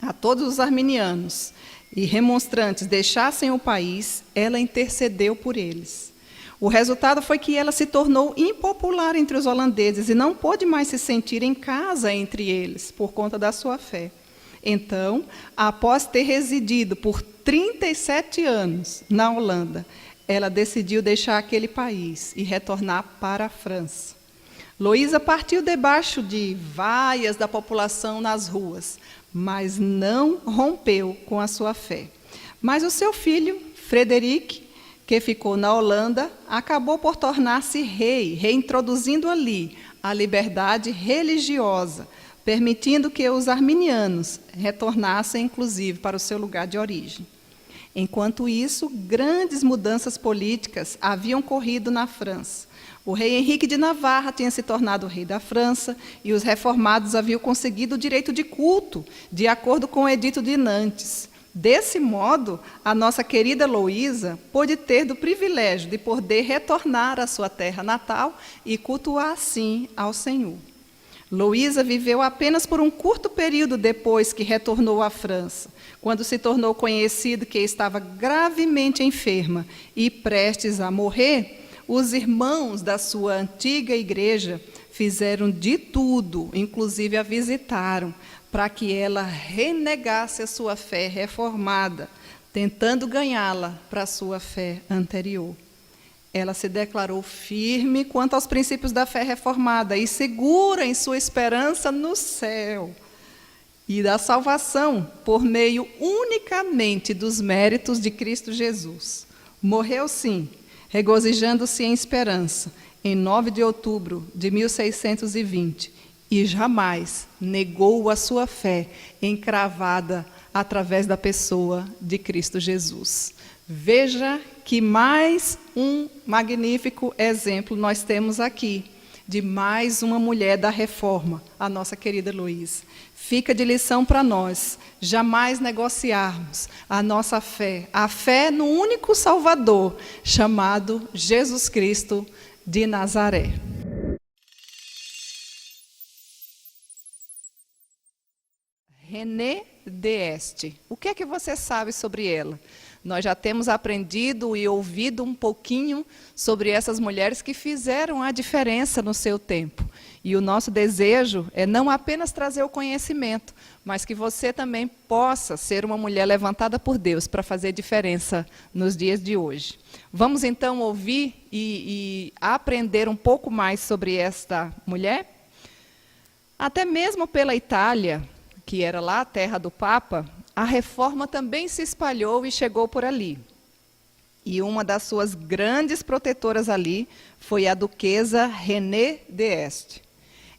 a todos os arminianos e remonstrantes deixassem o país, ela intercedeu por eles. O resultado foi que ela se tornou impopular entre os holandeses e não pôde mais se sentir em casa entre eles, por conta da sua fé. Então, após ter residido por 37 anos na Holanda, ela decidiu deixar aquele país e retornar para a França. Luísa partiu debaixo de vaias da população nas ruas, mas não rompeu com a sua fé. Mas o seu filho, Frederic, que ficou na Holanda, acabou por tornar-se rei, reintroduzindo ali a liberdade religiosa, permitindo que os arminianos retornassem, inclusive, para o seu lugar de origem. Enquanto isso, grandes mudanças políticas haviam ocorrido na França. O rei Henrique de Navarra tinha se tornado rei da França e os reformados haviam conseguido o direito de culto, de acordo com o Edito de Nantes. Desse modo, a nossa querida Luísa pôde ter do privilégio de poder retornar à sua terra natal e cultuar, assim, ao Senhor. Luísa viveu apenas por um curto período depois que retornou à França, quando se tornou conhecido que estava gravemente enferma e prestes a morrer. Os irmãos da sua antiga igreja fizeram de tudo, inclusive a visitaram, para que ela renegasse a sua fé reformada, tentando ganhá-la para a sua fé anterior. Ela se declarou firme quanto aos princípios da fé reformada e segura em sua esperança no céu e da salvação por meio unicamente dos méritos de Cristo Jesus. Morreu, sim, regozijando-se em esperança, em 9 de outubro de 1620, e jamais negou a sua fé encravada através da pessoa de Cristo Jesus. Veja que mais um magnífico exemplo nós temos aqui, de mais uma mulher da reforma, a nossa querida Luísa. Fica de lição para nós, jamais negociarmos a nossa fé, a fé no único Salvador, chamado Jesus Cristo de Nazaré. René d'Este. O que é que você sabe sobre ela? Nós já temos aprendido e ouvido um pouquinho sobre essas mulheres que fizeram a diferença no seu tempo. E o nosso desejo é não apenas trazer o conhecimento, mas que você também possa ser uma mulher levantada por Deus para fazer diferença nos dias de hoje. Vamos então ouvir e aprender um pouco mais sobre esta mulher? Até mesmo pela Itália, que era lá a terra do Papa, a reforma também se espalhou e chegou por ali. E uma das suas grandes protetoras ali foi a duquesa René d'Este.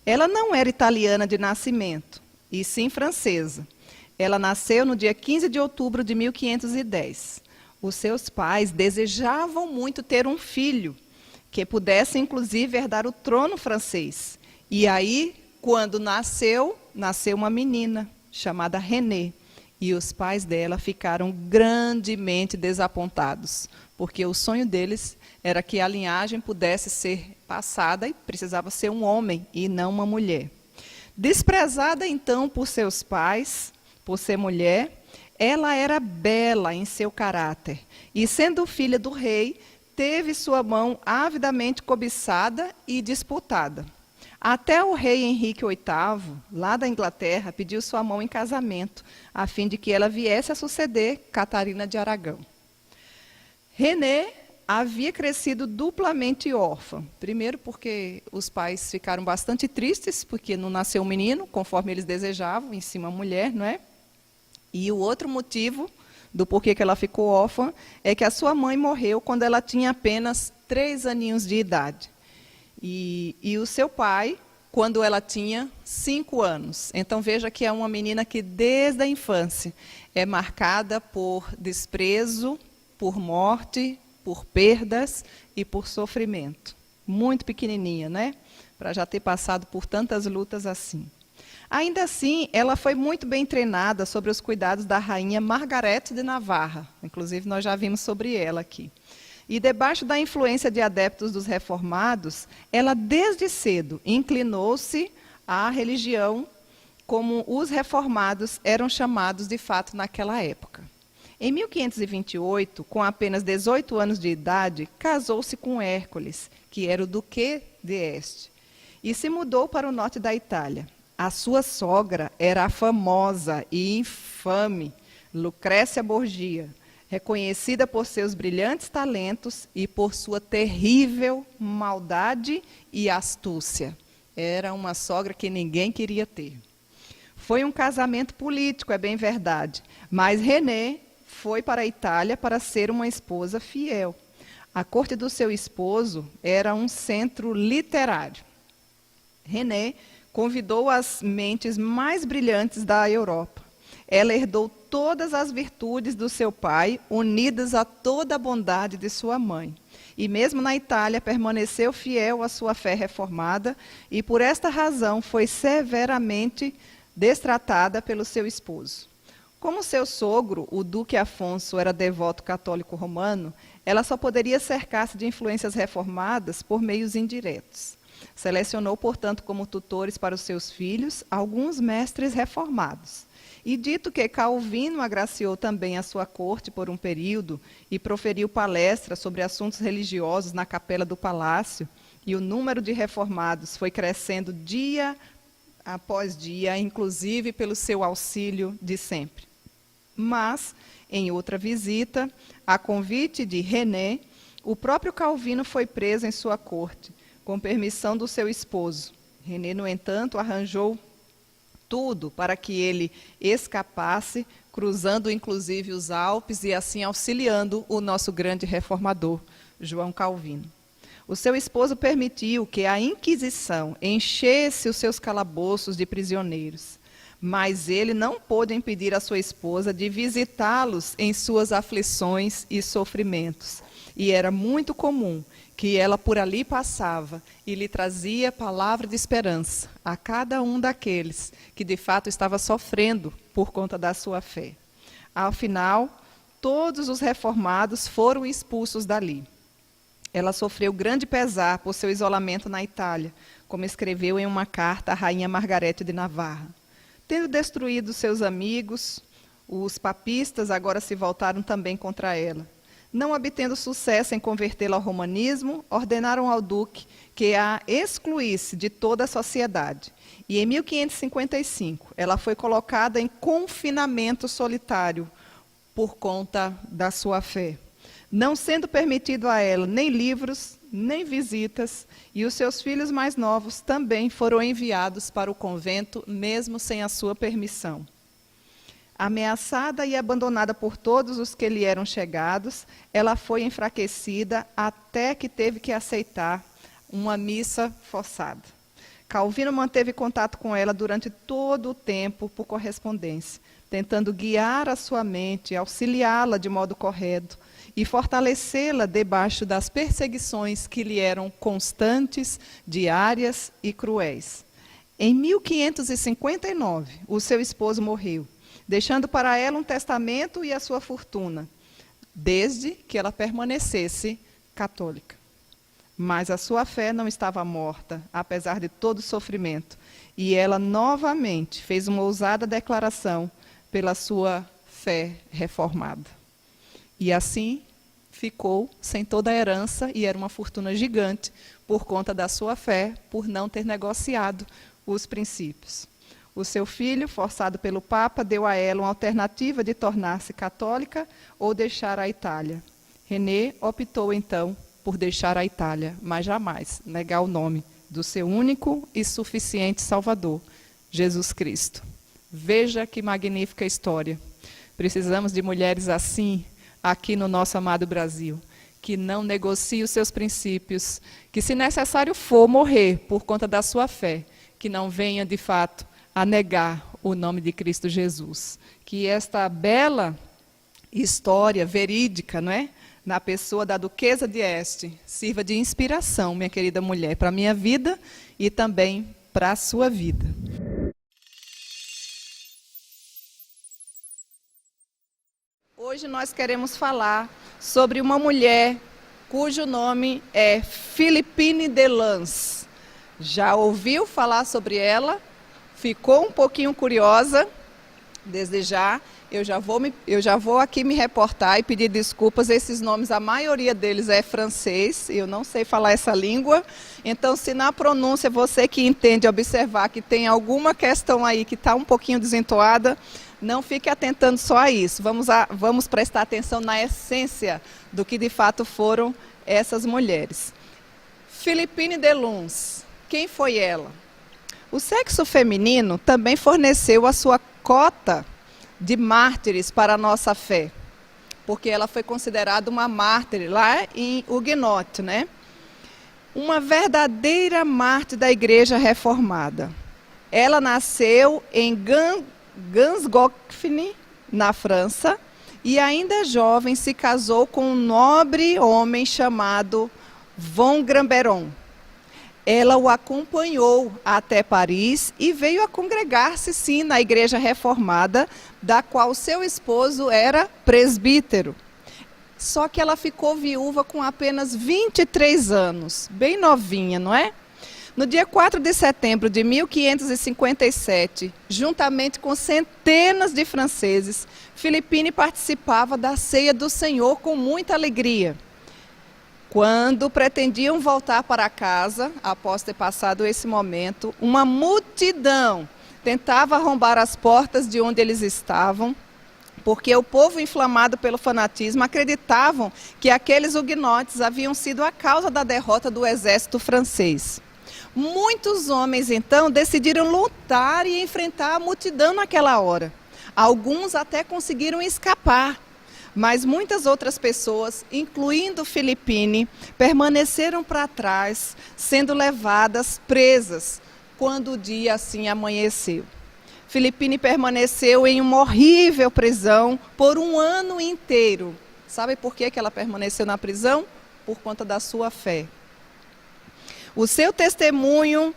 Ela não era italiana de nascimento, e sim francesa. Ela nasceu no dia 15 de outubro de 1510. Os seus pais desejavam muito ter um filho, que pudesse, inclusive, herdar o trono francês. E aí, quando nasceu uma menina chamada René. E os pais dela ficaram grandemente desapontados, porque o sonho deles era que a linhagem pudesse ser passada e precisava ser um homem e não uma mulher. Desprezada, então, por seus pais, por ser mulher, ela era bela em seu caráter. E, sendo filha do rei, teve sua mão avidamente cobiçada e disputada. Até o rei Henrique VIII, lá da Inglaterra, pediu sua mão em casamento, a fim de que ela viesse a suceder Catarina de Aragão. René havia crescido duplamente órfã. Primeiro porque os pais ficaram bastante tristes, porque não nasceu um menino, conforme eles desejavam, em cima a mulher, não é? E o outro motivo do porquê que ela ficou órfã é que a sua mãe morreu quando ela tinha apenas 3 aninhos de idade. E o seu pai, quando ela tinha 5 anos. Então, veja que é uma menina que, desde a infância, é marcada por desprezo, por morte, por perdas e por sofrimento. Muito pequenininha, né? Para já ter passado por tantas lutas assim. Ainda assim, ela foi muito bem treinada sobre os cuidados da rainha Margarete de Navarra. Inclusive, nós já vimos sobre ela aqui. E, debaixo da influência de adeptos dos reformados, ela, desde cedo, inclinou-se à religião como os reformados eram chamados de fato naquela época. Em 1528, com apenas 18 anos de idade, casou-se com Hércules, que era o duque de Este, e se mudou para o norte da Itália. A sua sogra era a famosa e infame Lucrécia Borgia, reconhecida por seus brilhantes talentos e por sua terrível maldade e astúcia. Era uma sogra que ninguém queria ter. Foi um casamento político, é bem verdade, mas René foi para a Itália para ser uma esposa fiel. A corte do seu esposo era um centro literário. René convidou as mentes mais brilhantes da Europa. Ela herdou todas as virtudes do seu pai, unidas a toda a bondade de sua mãe. E mesmo na Itália, permaneceu fiel à sua fé reformada e, por esta razão, foi severamente destratada pelo seu esposo. Como seu sogro, o duque Afonso, era devoto católico romano, ela só poderia cercar-se de influências reformadas por meios indiretos. Selecionou, portanto, como tutores para os seus filhos alguns mestres reformados. E dito que Calvino agraciou também a sua corte por um período e proferiu palestras sobre assuntos religiosos na capela do palácio, e o número de reformados foi crescendo dia após dia, inclusive pelo seu auxílio de sempre. Mas, em outra visita, a convite de René, o próprio Calvino foi preso em sua corte, com permissão do seu esposo. René, no entanto, arranjou tudo para que ele escapasse, cruzando inclusive os Alpes e assim auxiliando o nosso grande reformador, João Calvino. O seu esposo permitiu que a Inquisição enchesse os seus calabouços de prisioneiros, mas ele não pôde impedir a sua esposa de visitá-los em suas aflições e sofrimentos. E era muito comum que ela por ali passava e lhe trazia palavra de esperança a cada um daqueles que de fato estava sofrendo por conta da sua fé. Ao final, todos os reformados foram expulsos dali. Ela sofreu grande pesar por seu isolamento na Itália, como escreveu em uma carta à rainha Margarete de Navarra. Tendo destruído seus amigos, os papistas agora se voltaram também contra ela. Não obtendo sucesso em convertê-la ao romanismo, ordenaram ao duque que a excluísse de toda a sociedade. E em 1555, ela foi colocada em confinamento solitário por conta da sua fé, não sendo permitido a ela nem livros, nem visitas, e os seus filhos mais novos também foram enviados para o convento, mesmo sem a sua permissão. Ameaçada e abandonada por todos os que lhe eram chegados, ela foi enfraquecida até que teve que aceitar uma missa forçada. Calvino manteve contato com ela durante todo o tempo por correspondência, tentando guiar a sua mente, auxiliá-la de modo correto e fortalecê-la debaixo das perseguições que lhe eram constantes, diárias e cruéis. Em 1559, o seu esposo morreu, deixando para ela um testamento e a sua fortuna, desde que ela permanecesse católica. Mas a sua fé não estava morta, apesar de todo o sofrimento, e ela novamente fez uma ousada declaração pela sua fé reformada. E assim ficou sem toda a herança, e era uma fortuna gigante, por conta da sua fé, por não ter negociado os princípios. O seu filho, forçado pelo Papa, deu a ela uma alternativa de tornar-se católica ou deixar a Itália. René optou, então, por deixar a Itália, mas jamais negar o nome do seu único e suficiente Salvador, Jesus Cristo. Veja que magnífica história. Precisamos de mulheres assim, aqui no nosso amado Brasil, que não negociem os seus princípios, que, se necessário for, morrer por conta da sua fé, que não venha, de fato, a negar o nome de Cristo Jesus. Que esta bela história verídica, não é? Na pessoa da Duquesa de Este, sirva de inspiração, minha querida mulher, para a minha vida e também para a sua vida. Hoje nós queremos falar sobre uma mulher cujo nome é Philippine Delance. Já ouviu falar sobre ela? ficou um pouquinho curiosa, desde já, eu já vou aqui me reportar e pedir desculpas. Esses nomes, a maioria deles é francês, eu não sei falar essa língua. Então, se na pronúncia você que entende observar que tem alguma questão aí que está um pouquinho desentoada, não fique atentando só a isso. Vamos prestar atenção na essência do que de fato foram essas mulheres. Philippine de Luns, quem foi ela? O sexo feminino também forneceu a sua cota de mártires para a nossa fé, porque ela foi considerada uma mártir lá em Huguenot, né? Uma verdadeira mártir da Igreja Reformada. Ela nasceu em Ganzgofne, na França, e ainda jovem se casou com um nobre homem chamado von Gramberon. Ela o acompanhou até Paris e veio a congregar-se, sim, na Igreja Reformada, da qual seu esposo era presbítero. Só que ela ficou viúva com apenas 23 anos, bem novinha, não é? No dia 4 de setembro de 1557, juntamente com centenas de franceses, Philippine participava da ceia do Senhor com muita alegria. Quando pretendiam voltar para casa, após ter passado esse momento, uma multidão tentava arrombar as portas de onde eles estavam, porque o povo, inflamado pelo fanatismo, acreditavam que aqueles huguenotes haviam sido a causa da derrota do exército francês. Muitos homens, então, decidiram lutar e enfrentar a multidão naquela hora. Alguns até conseguiram escapar. Mas muitas outras pessoas, incluindo Philippine, permaneceram para trás, sendo levadas presas, quando o dia assim amanheceu. Philippine permaneceu em uma horrível prisão por um ano inteiro. Sabe por que ela permaneceu na prisão? Por conta da sua fé. O seu testemunho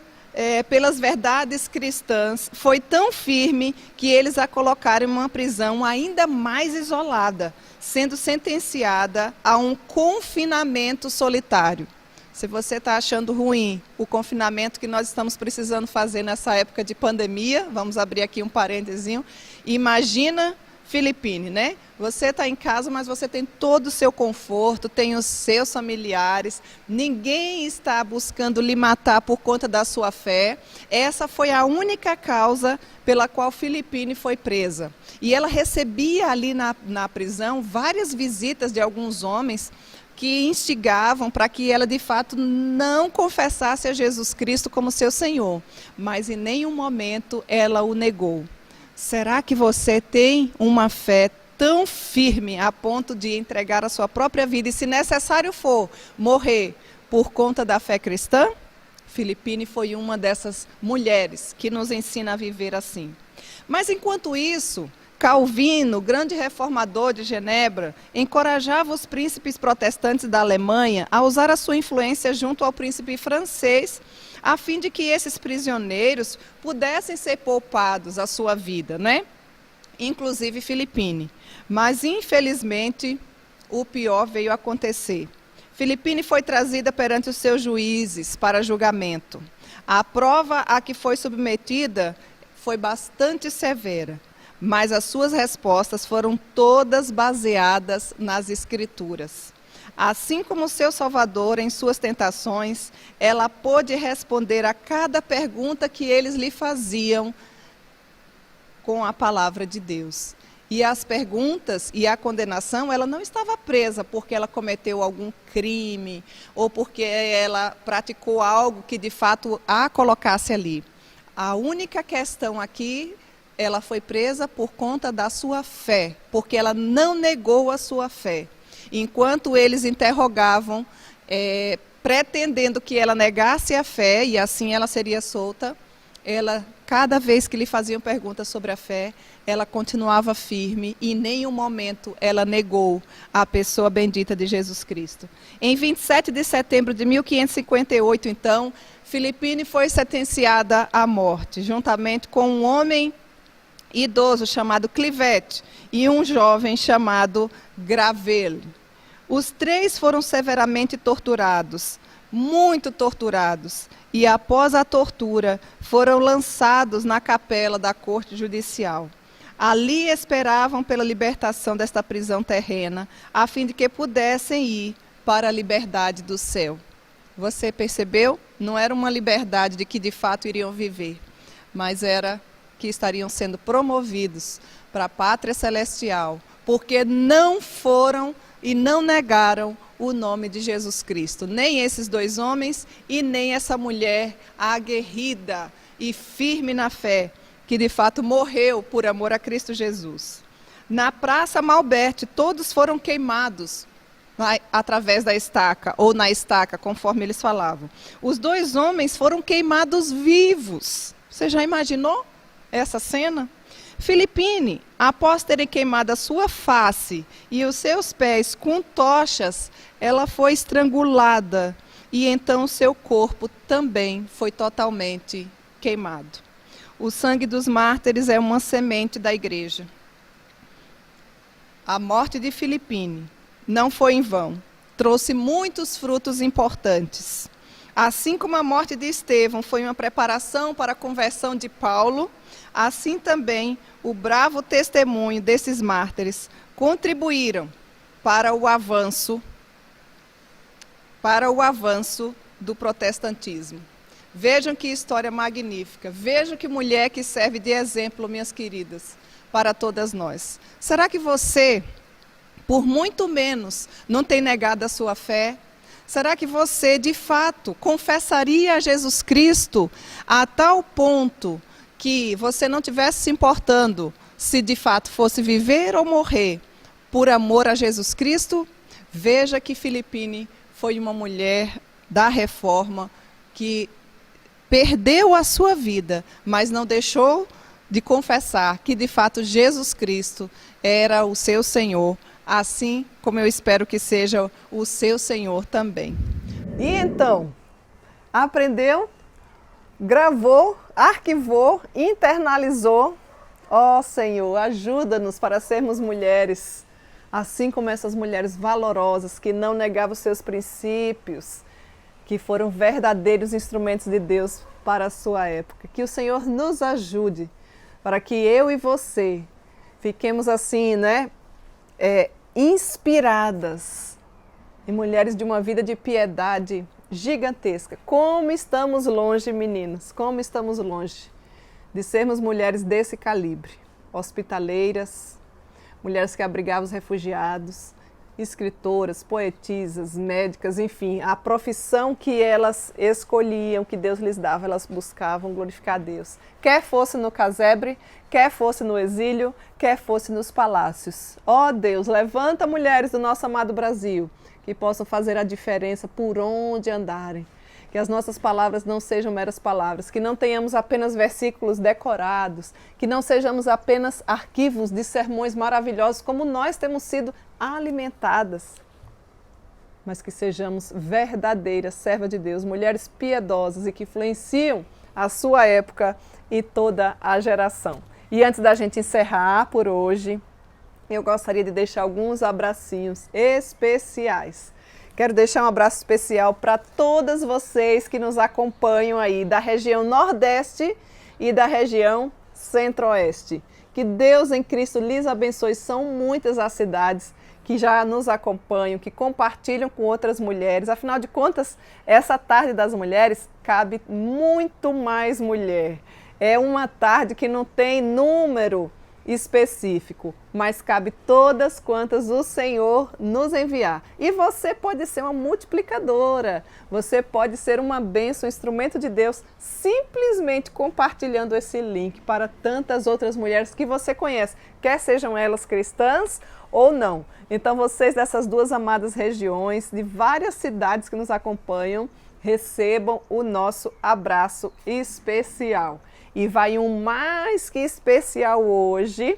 pelas verdades cristãs foi tão firme que eles a colocaram em uma prisão ainda mais isolada, sendo sentenciada a um confinamento solitário. Se você está achando ruim o confinamento que nós estamos precisando fazer nessa época de pandemia, vamos abrir aqui um parênteses, imagina Philippine, né? Você está em casa, mas você tem todo o seu conforto, tem os seus familiares, ninguém está buscando lhe matar por conta da sua fé. Essa foi a única causa pela qual Philippine foi presa. E ela recebia ali na prisão várias visitas de alguns homens que instigavam para que ela de fato não confessasse a Jesus Cristo como seu Senhor, mas em nenhum momento ela o negou. Será que você tem uma fé tão firme a ponto de entregar a sua própria vida e, se necessário for, morrer por conta da fé cristã? Philippine foi uma dessas mulheres que nos ensina a viver assim. Mas enquanto isso, Calvino, grande reformador de Genebra, encorajava os príncipes protestantes da Alemanha a usar a sua influência junto ao príncipe francês, a fim de que esses prisioneiros pudessem ser poupados a sua vida, né? Inclusive Philippine. Mas, infelizmente, o pior veio a acontecer. Philippine foi trazida perante os seus juízes para julgamento. A prova a que foi submetida foi bastante severa, mas as suas respostas foram todas baseadas nas Escrituras. Assim como seu Salvador, em suas tentações, ela pôde responder a cada pergunta que eles lhe faziam com a palavra de Deus. E as perguntas e a condenação, ela não estava presa porque ela cometeu algum crime ou porque ela praticou algo que de fato a colocasse ali. A única questão aqui, ela foi presa por conta da sua fé, porque ela não negou a sua fé. Enquanto eles interrogavam, pretendendo que ela negasse a fé, e assim ela seria solta, ela, cada vez que lhe faziam perguntas sobre a fé, ela continuava firme e em nenhum momento ela negou a pessoa bendita de Jesus Cristo. Em 27 de setembro de 1558, então, Philippine foi sentenciada à morte, juntamente com um homem idoso chamado Clivet e um jovem chamado Gravel. Os três foram severamente torturados, muito torturados, e após a tortura foram lançados na capela da corte judicial. Ali esperavam pela libertação desta prisão terrena, a fim de que pudessem ir para a liberdade do céu. Você percebeu? Não era uma liberdade de que de fato iriam viver, mas era que estariam sendo promovidos para a pátria celestial, porque não foram e não negaram o nome de Jesus Cristo. Nem esses dois homens e nem essa mulher aguerrida e firme na fé, que de fato morreu por amor a Cristo Jesus. Na Praça Malbert, todos foram queimados através da estaca, ou na estaca, conforme eles falavam. Os dois homens foram queimados vivos. Você já imaginou essa cena? Filipine, após terem queimado a sua face e os seus pés com tochas, ela foi estrangulada e então o seu corpo também foi totalmente queimado. O sangue dos mártires é uma semente da igreja. A morte de Filipine não foi em vão, trouxe muitos frutos importantes. Assim como a morte de Estevão foi uma preparação para a conversão de Paulo, assim também o bravo testemunho desses mártires contribuíram para o avanço do protestantismo. Vejam que história magnífica, vejam que mulher que serve de exemplo, minhas queridas, para todas nós. Será que você, por muito menos, não tem negado a sua fé? Será que você, de fato, confessaria a Jesus Cristo a tal ponto que você não estivesse se importando se de fato fosse viver ou morrer por amor a Jesus Cristo? Veja que Filipine foi uma mulher da reforma que perdeu a sua vida, mas não deixou de confessar que de fato Jesus Cristo era o seu Senhor, assim como eu espero que seja o seu Senhor também. E então, aprendeu, gravou, arquivou, internalizou. Ó Senhor, ajuda-nos para sermos mulheres, assim como essas mulheres valorosas que não negavam os seus princípios, que foram verdadeiros instrumentos de Deus para a sua época. Que o Senhor nos ajude para que eu e você fiquemos assim, inspiradas em mulheres de uma vida de piedade gigantesca. Como estamos longe, meninas, como estamos longe de sermos mulheres desse calibre, hospitaleiras, mulheres que abrigavam os refugiados, escritoras, poetisas, médicas, enfim, a profissão que elas escolhiam, que Deus lhes dava, elas buscavam glorificar a Deus. Quer fosse no casebre, quer fosse no exílio, quer fosse nos palácios. Ó Deus, levanta mulheres do nosso amado Brasil, que possam fazer a diferença por onde andarem. Que as nossas palavras não sejam meras palavras, que não tenhamos apenas versículos decorados, que não sejamos apenas arquivos de sermões maravilhosos, como nós temos sido alimentadas, mas que sejamos verdadeiras servas de Deus, mulheres piedosas e que influenciam a sua época e toda a geração. E antes da gente encerrar por hoje, eu gostaria de deixar alguns abracinhos especiais. Quero deixar um abraço especial para todas vocês que nos acompanham aí da região Nordeste e da região Centro-Oeste. Que Deus em Cristo lhes abençoe. São muitas as cidades que já nos acompanham, que compartilham com outras mulheres. Afinal de contas, essa tarde das mulheres cabe muito mais mulher. É uma tarde que não tem número específico, mas cabe todas quantas o Senhor nos enviar. E você pode ser uma multiplicadora, você pode ser uma bênção, um instrumento de Deus, simplesmente compartilhando esse link para tantas outras mulheres que você conhece, quer sejam elas cristãs ou não. Então vocês dessas duas amadas regiões, de várias cidades que nos acompanham, recebam o nosso abraço especial. E vai um mais que especial hoje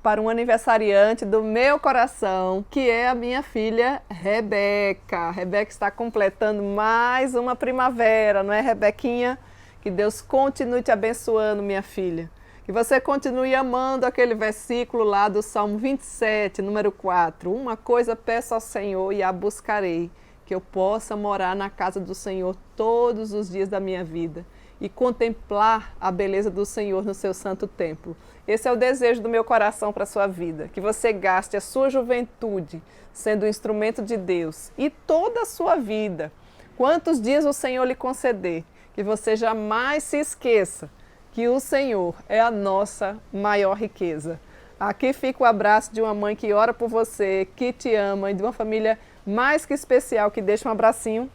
para um aniversariante do meu coração, que é a minha filha Rebeca. A Rebeca está completando mais uma primavera, não é, Rebequinha? Que Deus continue te abençoando, minha filha. Que você continue amando aquele versículo lá do Salmo 27, número 4. Uma coisa peço ao Senhor e a buscarei, que que eu possa morar na casa do Senhor todos os dias da minha vida e contemplar a beleza do Senhor no seu santo templo. Esse é o desejo do meu coração para a sua vida, que você gaste a sua juventude sendo um instrumento de Deus e toda a sua vida. Quantos dias o Senhor lhe conceder, que você jamais se esqueça que o Senhor é a nossa maior riqueza. Aqui fica o abraço de uma mãe que ora por você, que te ama, e de uma família mais que especial, que deixa um abracinho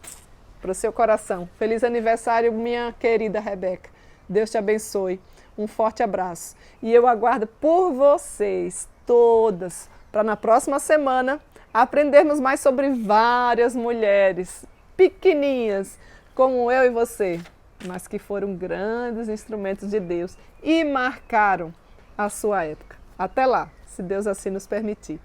para o seu coração. Feliz aniversário, minha querida Rebeca. Deus te abençoe. Um forte abraço. E eu aguardo por vocês, todas, para na próxima semana aprendermos mais sobre várias mulheres pequeninhas, como eu e você, mas que foram grandes instrumentos de Deus e marcaram a sua época. Até lá, se Deus assim nos permitir.